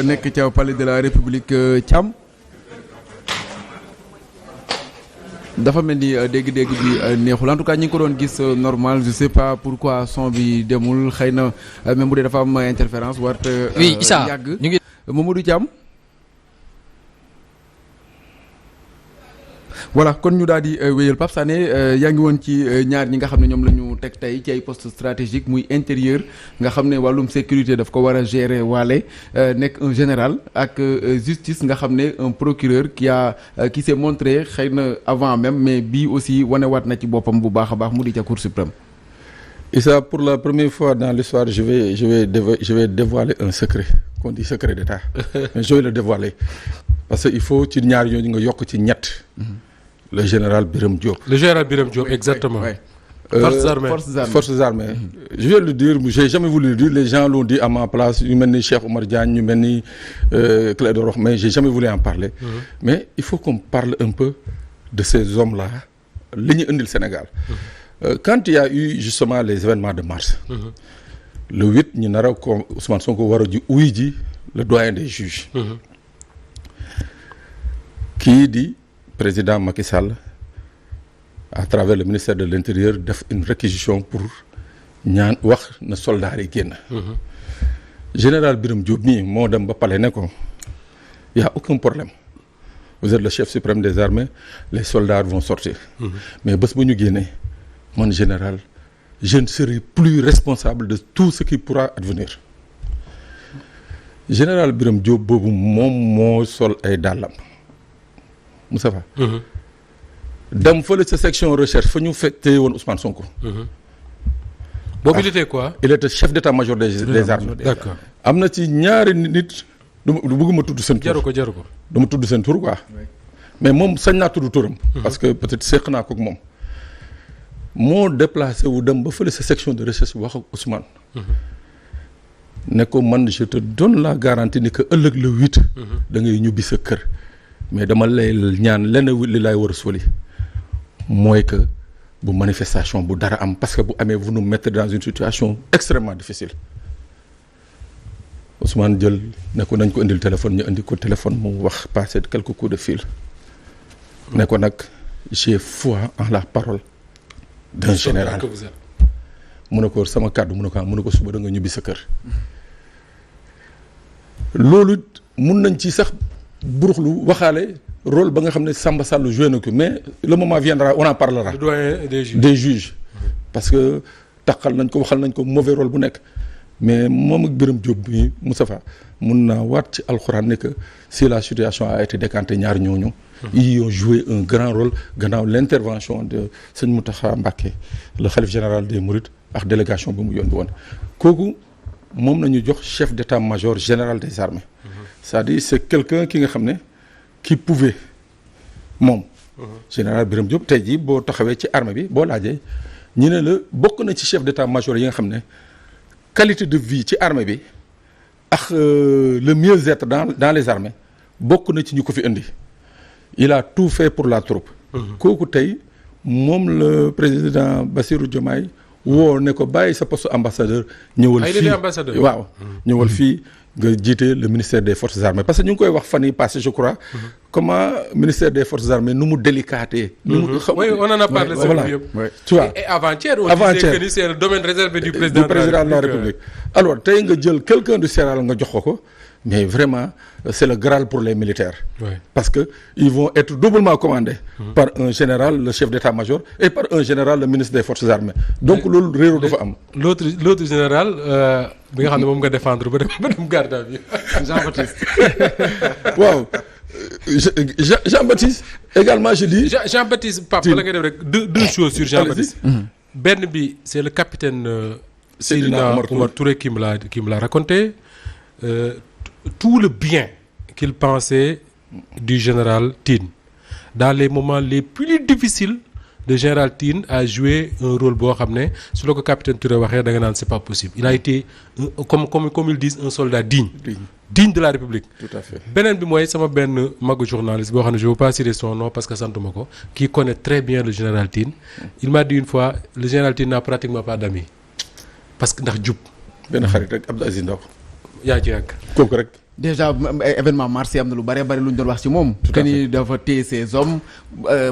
nekk ca palais de la République Thiam dafa mel ni dégg-dégg bi neexul en tout cas ñi ngi ko doon gis normal je sais pas pourquoi son bi demul xëy na même bu dee dafa am interférence warte oui Issa yàgg ñu ngi Mamadou Thiam voilà kon ñu daal di wéyal Pape Sané yaa ngi woon ci ñaar ñi nga xam ne ñoom la ñu teg tey ci ay poste stratégique muy intérieur nga xam ne wàllum sécurité daf ko war a gérer waale nekk un général ak justice nga xam ne un procureur qui s'est montré xëy na avant même mais bii aussi wanewaat na ci boppam bu baax a baax mu di ca Cour suprême. Issa, pour la première fois dans l'histoire je vais dévoiler un secret qu'on dit secret d'État mais je vais le dévoiler parce que il faut ci ñaar yooyu nga yokk ci ñett. Le général Birame Diop. Le général Birame Diop, exactement. Oui. Forces armées. Je vais le dire, j'ai jamais voulu le dire, les gens l'ont dit à ma place, ñu mel ni Cheikh Oumar Diagne, ñu mel ni Clédor Roch, mais j'ai jamais voulu en parler. Mais il faut qu'on parle un peu de ces hommes-là, li ñu indil Sénégal. Quand il y a eu justement les événements de mars, le 8 ñu nar a ko Ousmane Sonko war a ji uy ji le doyen des juges. Kii di président Macky Sall à travers le ministère de l'Intérieur def une réquisition pour ñaan wax na soldats yi génn. Général Birame Diop mii moo dem ba palais ne ko y a aucun problème vous êtes le chef suprême des armées les soldats vont sortir. Mais bés bu ñu génnee man général je ne serai plus responsable de tout ce qui pourra advenir. Général Birame Diop boobu moom moo sol ay dàllam. Moussa Fa. dem fële sa section recherche fa ñu fekkee woon Ousmane Sonko. boobu il était quoi. il était chef d'état-major des armées. D'accord. am na ci ñaari nit du bëgguma tudd seen tur. jaru ko. du ma tudd seen tur quoi. mais moom sañ naa tudd turam. parce que peut-être seq naa ko ak moom. moo déplacé wu dem ba fële sa section de recherche wax ak Ousmane. ne ko man je te donne la garantie ni que ëllëg le 8. da ngay ñubbi sa kër. mais dama lay ñaan lenn li lay war a soli mooy que bu manifestation bu dara am parce que bu amee vous nous mettez dans une situation extrêmement difficile. Ousmane jël ne ko nañ ko indil téléphone ñu indi ko téléphone mu wax passer quelques coups de fil. ne ko nag j'ai foi en la parole d'un général. mu ne ko sama kàddu mu ne ko suba da nga ñibbi sa kër. loolu mun nañ ci sax. buruxlu waxaale rôle ba nga xam ne Samba Sall joué na ko mais le moment viendra on en parlera. Le doyen des juges. Parce que taxal nañ ko waxal nañ ko mauvais rôle bu nekk mais moom ak Birame Diop bi Moustapha mun naa waat ci alxuraan ne que si la situation a été décantée ñaar ñooñu. ils ont joué un grand rôle gannaaw l'intervention de sëñ Mountakha Mbacké le khalife général des Mourides ak délégation bi mu yónni woon kooku moom nañu jox chef d'état-major général des armées. C'est-à-dire c'est quelqu'un ki nga xam ne qui pouvait moom. général Birame Diop tey jii boo taxawee ci armée bi boo laajee ñu ne la bokk na ci chef d'état-major yi nga xam ne qualité de vie ci armée bi ak le mieux-être dans les armées bokk na ci ñu ko fi indi. il a tout fait pour la troupe. kooku tey moom le président Bassirou Diomaye woo ne ko bàyyi sa poste ambassadeur. ñëwal fii waaw ñëwal fii. nga jiite le ministère des forces armées parce que ñu ngi koy wax fan yi passé je crois comment ministère des forces armées nu mu délicaté. oui on en a parlé voilà tu vois et avant-hier on disait que c'est le domaine réservé du président de la République. Alors tey nga jël quelqu'un du Sénégal nga jox ko mais vraiment c'est le Graal pour les militaires. Parce que ils vont être doublement commandés. Par un général le chef d'état-major et par un général le ministre des forces armées. Donc loolu réeru dafa am. l'autre général bi nga xam ne moom nga défendre ba dem garde à vue. Jean-Baptiste. waaw Jean-Baptiste également je dis. Jean-Baptiste Pape bala ngay def rek deux choses sur Jean-Baptiste. benn bi c'est le capitaine Seydina Oumar Touré qui me l'a raconté. Tout le bien qu'il pensait du général Tine dans les moments les plus difficiles le général Tine a joué un rôle boo xam ne su la ko capitaine Touré waxee da nga naan c'est pas possible il a été comme ils disent un soldat digne de la République. Tout à fait. beneen bi mooy sama benn magu journaliste boo xam ne je veux pas citer son nom parce que santuma ko qui connaît très bien le général Tine il m'a dit une fois le général Tine n'a pratiquement pas d'amis parce que ndax jub. benn xarit rek Abdou Aziz Ndaw yaa ci yàgg. kooku rek. déjà événement mars yi am na lu bëree bëri lu ñu doon wax ci moom. que ni dafa téye ses hommes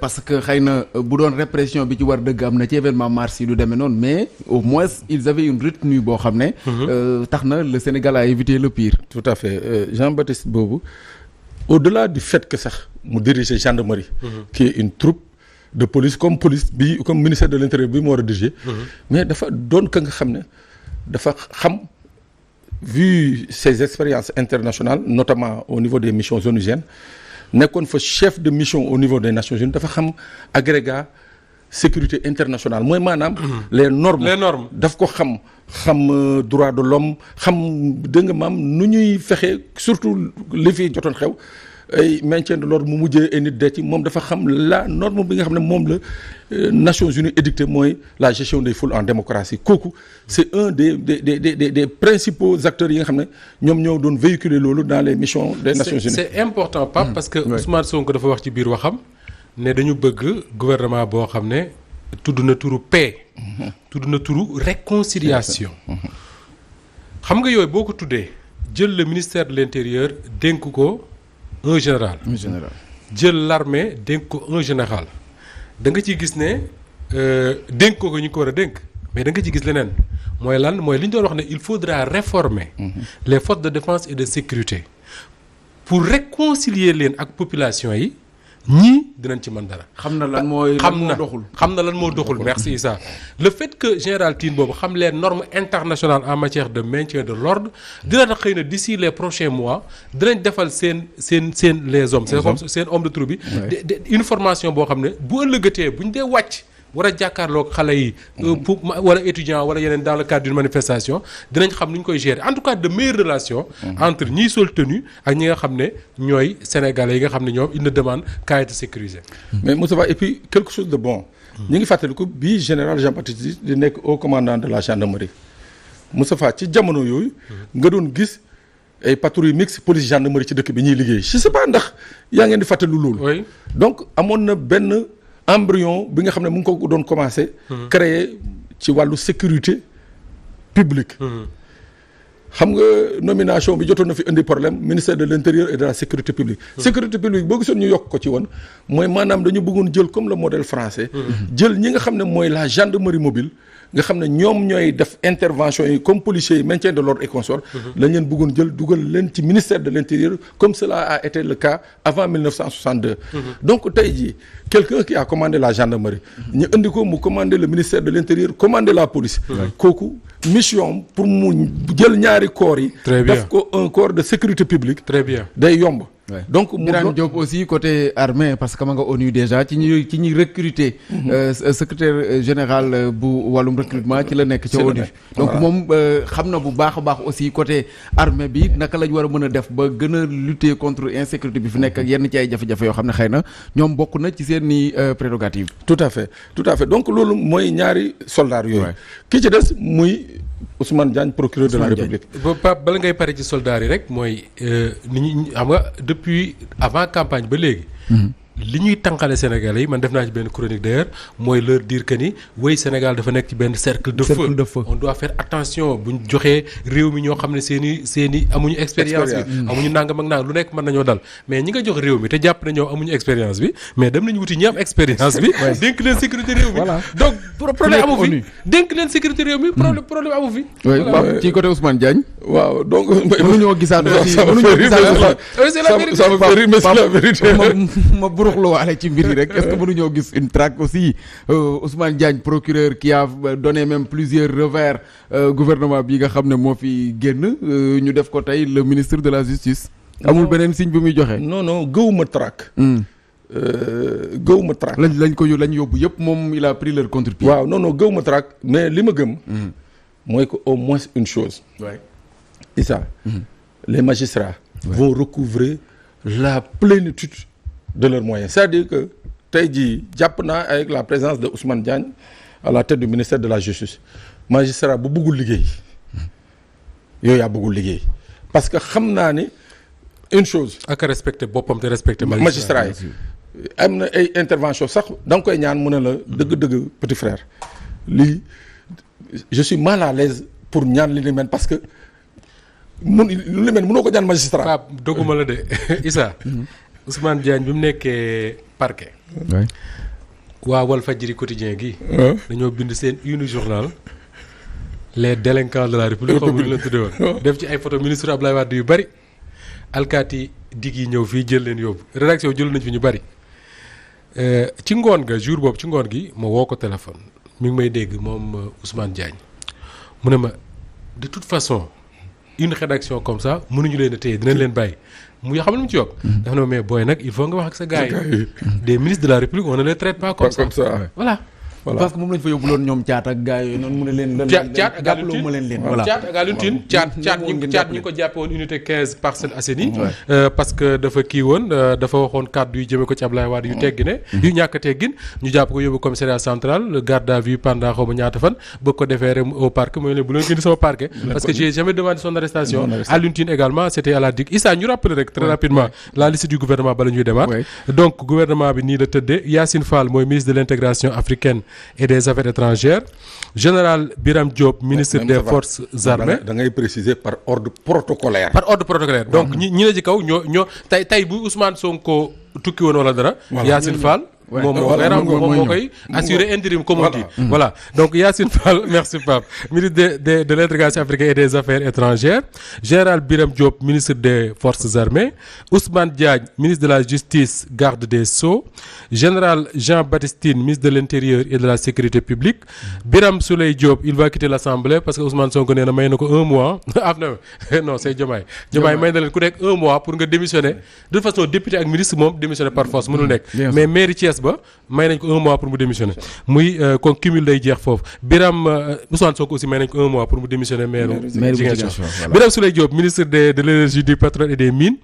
parce que xëy na bu doon répression bi ci war dëgg am na ci événement mars yi du demee noonu mais au moins ils avaient une retenue boo xam ne. tax na le Sénégal a évité le pire. tout à fait Jean-Baptiste boobu au-delà du fait que sax mu diriger gendarmerie. qui est une troupe de police comme ministère de l'intérieur bi mu war a diriger. mais dafa doon ka nga xam ne dafa xam. Vu ses expériences internationales notamment au niveau des missions onusiennes nekkoon fa chef de mission au niveau des Nations Unies dafa xam agrégat sécurité internationale mooy maanaam les normes daf ko xam droit de l'homme xam dégg nga maam nu ñuy fexe surtout li fi jotoon xew ay maintien de l'ordre mu mujjee ay nit dee ci moom dafa xam la norme bi nga xam ne moom la Nations Unies édicté mooy la gestion des foules en démocratie kooku c'est un des principaux acteurs yi nga xam ne ñoom ñoo doon véhiculer loolu dans les missions des Nations Unies. C'est important Pape parce que Ousmane Sonko dafa wax ci biir waxam ne dañu bëgg gouvernement boo xam ne tudd na turu paix. tudd na turu réconciliation. xam nga yooyu boo ko tuddee jël le ministère de l'intérieur dénk ko. un général jël l'armée dénk ko un général da nga ciy gis ne dénk ko ñu ko war a dénk mais da nga ci gis leneen mooy lan mooy li ñu doon wax ne il faudra réformer les forces de défense et de sécurité pour réconcilier leen ak population yi ñii dinañ ci mën dara. xam na lan mooy doxul xam na lan moo doxul merci Issa le fait que général Tine boobu xam les normes internationales en matière de maintien de l'ordre dina tax xëy na d'ici les prochains mois dinañ defal seen les hommes seen homme de troupe bi une formation boo xam ne bu ëllëgatee bu ñu dee wàcc war a jàkkaarloog xale yi pour wala étudiant wala yeneen dans le cadre d'une manifestation dinañ xam nu ñu koy gérer en tout cas de meilleures relations entre ñiy sol tenue ak ñi nga xam ne ñooy sénégalais yi nga xam ne ñoom ils ne demandent qu'à être sécurisés. mais Moustapha et puis quelque chose de bon ñu ngi fàttaliku bii général Jean-Baptiste di nekk haut commandant de la gendarmerie Moustapha ci jamono yooyu nga doon gis ay patrouilles mixtes police gendarmerie ci dëkk bi ñuy liggéey je sais pas ndax yaa ngeen di fàttali loolu donc amoon na benn embryon bi nga xam ne mu ngi ko doon commencer créer ci wàllu sécurité publique xam nga nomination bi jotoon na fi indi problème ministère de l'intérieur et de la sécurité publique sécurité publique boo gisoon ñu yokk ko ci woon mooy maanaam dañu bëggoon jël comme le modèle français jël ñi nga xam ne mooy la gendarmerie mobile nga xam ne ñoom ñooy def intervention yi comme policiers yi maintien de l'ordre et consort lañ leen bëggoon jël dugal leen ci ministère de l'intérieur comme cela a été le cas avant 1962 donc tey jii quelqu'un qui a commandé la gendarmerie ñu indi ko mu commandé le ministère de l'intérieur commandé la police kooku mission pour mu jël ñaari corps yi def ko un corps de sécurité publique très bien day yomb donc Birane Diop aussi côté armée parce que ma nga ONU déjà ci ñuy recruter secrétaire général bu wàllum recrutement ci la nekk ci ONU donc moom xam na bu baax a baax aussi côté armée bi naka lañ war a mën a def ba gën a lutter contre insécurité bi fi nekk ak yenn ci ay jafe-jafe yoo xam ne xëy na ñoom bokk na ci seen i prérogative tout à fait donc loolu mooy ñaari soldats yooyu ki ci des muy Ousmane Diagne procureur de la République. Pape bala ngay pare ci soldats yi rek mooy ni ñu xam nga depuis avant campagne ba léegi. li ñuy tànqale Sénégalais yi man def naa ci benn chronique d'ailleurs mooy leur dire que ni way Sénégal dafa nekk ci benn cercle de feu on doit faire attention bu ñu joxee réew mi ñoo xam ne seen i amuñu expérience bi amuñu nangam ak nangam lu nekk mën nañoo dal mais ñi nga jox réew mi te jàpp ne ñoom amuñu expérience bi mais dem nañu wuti ñi am expérience bi dénk leen sécurité réew mi donc problème amu fi dénk leen sécurité réew mi problème amu fi ci côté Ousmane Diagne waaw donc mënuñoo gisaat lu waale ci mbir yi rek est-ce que mënuñoo gis une traque aussi Ousmane Diagne procureur qui a donné même plusieurs revers gouvernement bi nga xam ne moo fi génn ñu def ko tey le ministre de la justice amul beneen signe bi muy joxe non gëwuma traque gëwuma traque lañ yóbbu yëpp moom il a pris leur contre-pied waaw non gëwuma traque mais li ma gëm mooy que au moins une chose Issa les magistrats vont recouvrer la plénitude de leurs moyens c'est-à-dire que tey jii jàpp naa avec la présence de Ousmane Diagne à la tête du ministère de la justice magistrat bu bëggul liggéey yooyu yaa bëggul liggéey parce que xam naa ni une chose ak respecter boppam te respecter magistrat yi am na ay intervention sax da nga koy ñaan mu ne la dëgg-dëgg petit frère lii je suis mal à l'aise pour ñaan li ni mel parce que lu li mel mënoo ko ñaan magistrat. Pape dogguma la de Issa. Ousmane Diagne bi mu nekkee parquet. waa Walfadjri quotidien gi. dañoo bind seen une journal les délinquants de la République xaw ma nu leen tuddee woon. def ci ay photo ministre Abdoulaye Wade yu bari. alkaati dig yi ñëw fii jël leen yóbbu rédaction jël nañ fi ñu bari. ci ngoon nga jour boobu ci ngoon gi ma woo ko téléphone mi ngi may dégg moom Ousmane Diagne mu ne ma de toute façon une rédaction comme ça mënuñu leen a téye dinañ leen bàyyi mu xam lu mu ci yokk. dafa ne mais booy nag il faut nga wax ak sa gars yi. des ministres de la République on ne les traite pas comme ça. Voilà. parce que moom lañ fa yóbbuloon ñoom caat ak gars yooyu noonu mu ne leen. caat ak Alioune ma leen voilà caat ak Alioune Tine caat ñi ngi ko jàppe woon unité 15 Parcelles Assainies. parce que dafa kii woon dafa waxoon kàddu yu jëmee ko ci Abdoulaye Wade yu teggi ne. yu ñàkk a teggin ñu jàpp ko yóbbu commissariat central garde à vue pendant xaw ma ñaata fan bëgg ko defeere au parquet mooy ne bu leen gën sama parquet. parce que j'ai jamais demandé son arrestation. Alioune Tine également c'était à la DIC. Issa ñu rappelé rek très rapidement la liste du gouvernement bala ñuy demaat. donc gouvernement bi nii la tëddee Yacine Fall mooy ministre de l'intégration africaine et des affaires étrangères général Birame Diop ministre des forces armées. da ngay préciser par ordre protocolaire. par ordre protocolaire donc ñi ne ci kaw ñoo tey bu Ousmane Sonko tukki woon wala dara. Yacine Fall. moom moo koy assurer intérim comme on dit. voilà donc Yacine Fall merci Pape ministre de l'intégration africaine et des affaires étrangères général Birame Diop ministre des forces armées Ousmane Diagne ministre de la justice garde des sceaux général Jean-Baptiste Tine ministre de l'intérieur et de la sécurité publique Birame Souleye Diop il va quitter l'Assemblée parce que Ousmane Sonko nee na may na ko 1 mois non c'est Diomaye may na leen ku nekk 1 mois pour nga démissionner de toute façon député ak ministre moom démissionner par force mënul nekk mais mairie Thiès ba may nañ ko 1 mois pour mu démissionner muy kon cumul day jeex foofu Birame Ousmane Sonko aussi may nañ ko 1 mois pour mu démissionner maire Ziguinchor Birame Souleye Diop ministre de l'énergie du pétrole et des mines